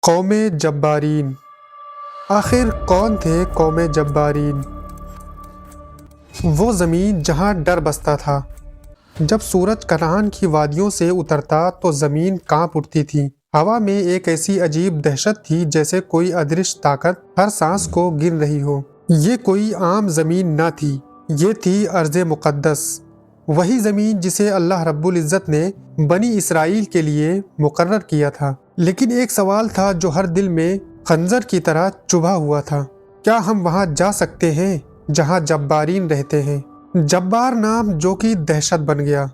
قوم جبارین۔ آخر کون تھے قوم جبارین؟ وہ زمین جہاں ڈر بستا تھا۔ جب سورج کنعان کی وادیوں سے اترتا تو زمین کانپ اٹھتی تھی۔ ہوا میں ایک ایسی عجیب دہشت تھی جیسے کوئی ادرش طاقت ہر سانس کو گن رہی ہو۔ یہ کوئی عام زمین نہ تھی، یہ تھی ارض مقدس، وہی زمین جسے اللہ رب العزت نے بنی اسرائیل کے لیے مقرر کیا تھا۔ لیکن ایک سوال تھا جو ہر دل میں خنجر کی طرح چبھا ہوا تھا، کیا ہم وہاں جا سکتے ہیں جہاں جبارین رہتے ہیں؟ جبار نام جو کہ دہشت بن گیا۔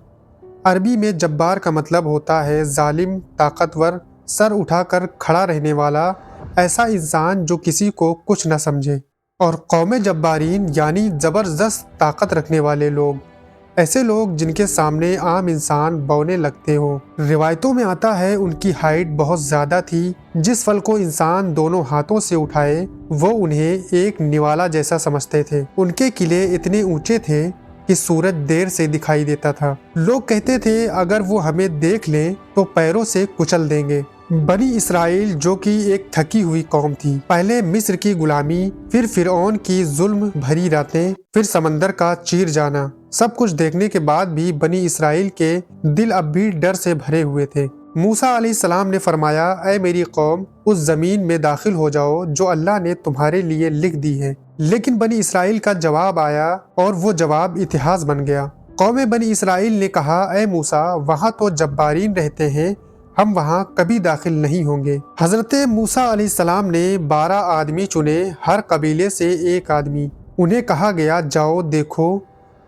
عربی میں جبار کا مطلب ہوتا ہے ظالم، طاقتور، سر اٹھا کر کھڑا رہنے والا، ایسا انسان جو کسی کو کچھ نہ سمجھے۔ اور قوم جبارین یعنی زبردست طاقت رکھنے والے لوگ، ایسے لوگ جن کے سامنے عام انسان بونے لگتے ہوں۔ روایتوں میں آتا ہے ان کی ہائٹ بہت زیادہ تھی، جس پھل کو انسان دونوں ہاتھوں سے اٹھائے وہ انہیں ایک نوالا جیسا سمجھتے تھے۔ ان کے قلعے اتنے اونچے تھے کہ سورج دیر سے دکھائی دیتا تھا۔ لوگ کہتے تھے اگر وہ ہمیں دیکھ لیں تو پیروں سے کچل دیں گے۔ بنی اسرائیل جو کہ ایک تھکی ہوئی قوم تھی، پہلے مصر کی غلامی، پھر فرعون کی ظلم بھری راتیں، پھر سمندر کا چیر جانا، سب کچھ دیکھنے کے بعد بھی بنی اسرائیل کے دل اب بھی ڈر سے بھرے ہوئے تھے۔ موسیٰ علیہ السلام نے فرمایا، اے میری قوم، اس زمین میں داخل ہو جاؤ جو اللہ نے تمہارے لیے لکھ دی ہے۔ لیکن بنی اسرائیل کا جواب آیا اور وہ جواب اتہاس بن گیا۔ قوم بنی اسرائیل نے کہا، اے موسیٰ، وہاں تو جبارین رہتے ہیں، ہم وہاں کبھی داخل نہیں ہوں گے۔ حضرت موسیٰ علیہ السلام نے 12 آدمی چنے، ہر قبیلے سے ایک آدمی۔ انہیں کہا گیا، جاؤ دیکھو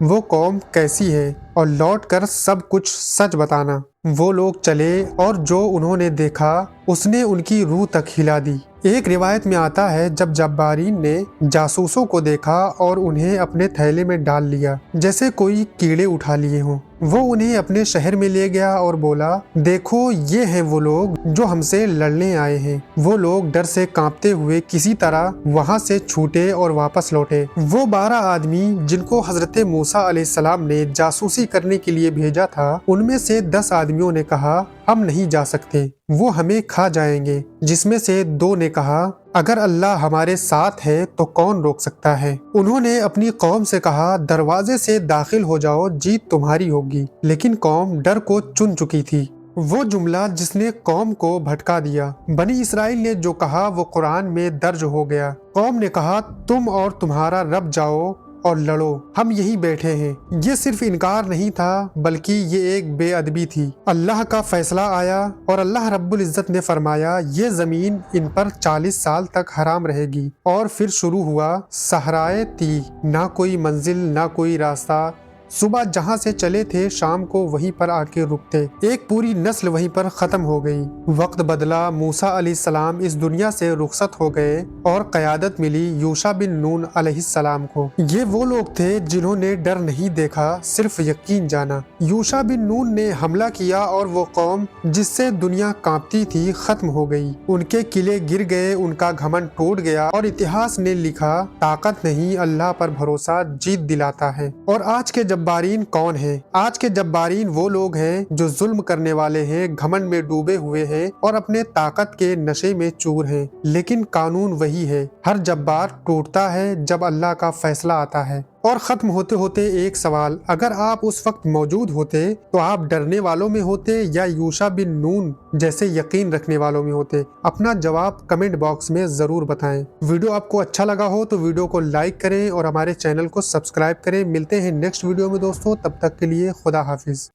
وہ قوم کیسی ہے اور لوٹ کر سب کچھ سچ بتانا۔ وہ لوگ چلے اور جو انہوں نے دیکھا اس نے ان کی روح تک ہلا دی۔ ایک روایت میں آتا ہے جب جبارین نے جاسوسوں کو دیکھا اور انہیں اپنے تھیلے میں ڈال لیا جیسے کوئی کیڑے اٹھا لیے ہوں، وہ انہیں اپنے شہر میں لے گیا اور بولا، دیکھو یہ ہیں وہ لوگ جو ہم سے لڑنے آئے ہیں۔ وہ لوگ ڈر سے کانپتے ہوئے کسی طرح وہاں سے چھوٹے اور واپس لوٹے۔ وہ 12 آدمی جن کو حضرت موسیٰ علیہ السلام نے جاسوسی کرنے کے لیے بھیجا تھا، ان میں سے 10 آدمیوں نے کہا، ہم نہیں جا سکتے، وہ ہمیں کھا جائیں گے، جس میں سے 2 نے کہا، اگر اللہ ہمارے ساتھ ہے تو کون روک سکتا ہے۔ انہوں نے اپنی قوم سے کہا، دروازے سے داخل ہو جاؤ، جیت تمہاری ہوگی۔ لیکن قوم ڈر کو چن چکی تھی، وہ جملہ جس نے قوم کو بھٹکا دیا۔ بنی اسرائیل نے جو کہا وہ قرآن میں درج ہو گیا۔ قوم نے کہا، تم اور تمہارا رب جاؤ اور لڑو، ہم یہیں بیٹھے ہیں۔ یہ صرف انکار نہیں تھا بلکہ یہ ایک بے ادبی تھی۔ اللہ کا فیصلہ آیا اور اللہ رب العزت نے فرمایا، یہ زمین ان پر 40 سال تک حرام رہے گی۔ اور پھر شروع ہوا صحرائے تی، نہ کوئی منزل نہ کوئی راستہ۔ صبح جہاں سے چلے تھے شام کو وہیں پر آ کے رکتے، ایک پوری نسل وہیں پر ختم ہو گئی۔ وقت بدلا، موسیٰ علیہ السلام اس دنیا سے رخصت ہو گئے اور قیادت ملی یوشع بن نون علیہ السلام کو۔ یہ وہ لوگ تھے جنہوں نے ڈر نہیں دیکھا، صرف یقین جانا۔ یوشع بن نون نے حملہ کیا اور وہ قوم جس سے دنیا کانپتی تھی ختم ہو گئی۔ ان کے قلعے گر گئے، ان کا گھمنڈ ٹوٹ گیا اور اتہاس نے لکھا، طاقت نہیں اللہ پر بھروسہ جیت دلاتا ہے۔ اور آج کے جبارین کون ہیں؟ آج کے جبارین وہ لوگ ہیں جو ظلم کرنے والے ہیں، گھمنڈ میں ڈوبے ہوئے ہیں اور اپنے طاقت کے نشے میں چور ہیں۔ لیکن قانون وہی ہے، ہر جبار ٹوٹتا ہے جب اللہ کا فیصلہ آتا ہے۔ اور ختم ہوتے ہوتے ایک سوال، اگر آپ اس وقت موجود ہوتے تو آپ ڈرنے والوں میں ہوتے یا یوشع بن نون جیسے یقین رکھنے والوں میں ہوتے؟ اپنا جواب کمنٹ باکس میں ضرور بتائیں۔ ویڈیو آپ کو اچھا لگا ہو تو ویڈیو کو لائک کریں اور ہمارے چینل کو سبسکرائب کریں۔ ملتے ہیں نیکسٹ ویڈیو میں دوستوں، تب تک کے لیے خدا حافظ۔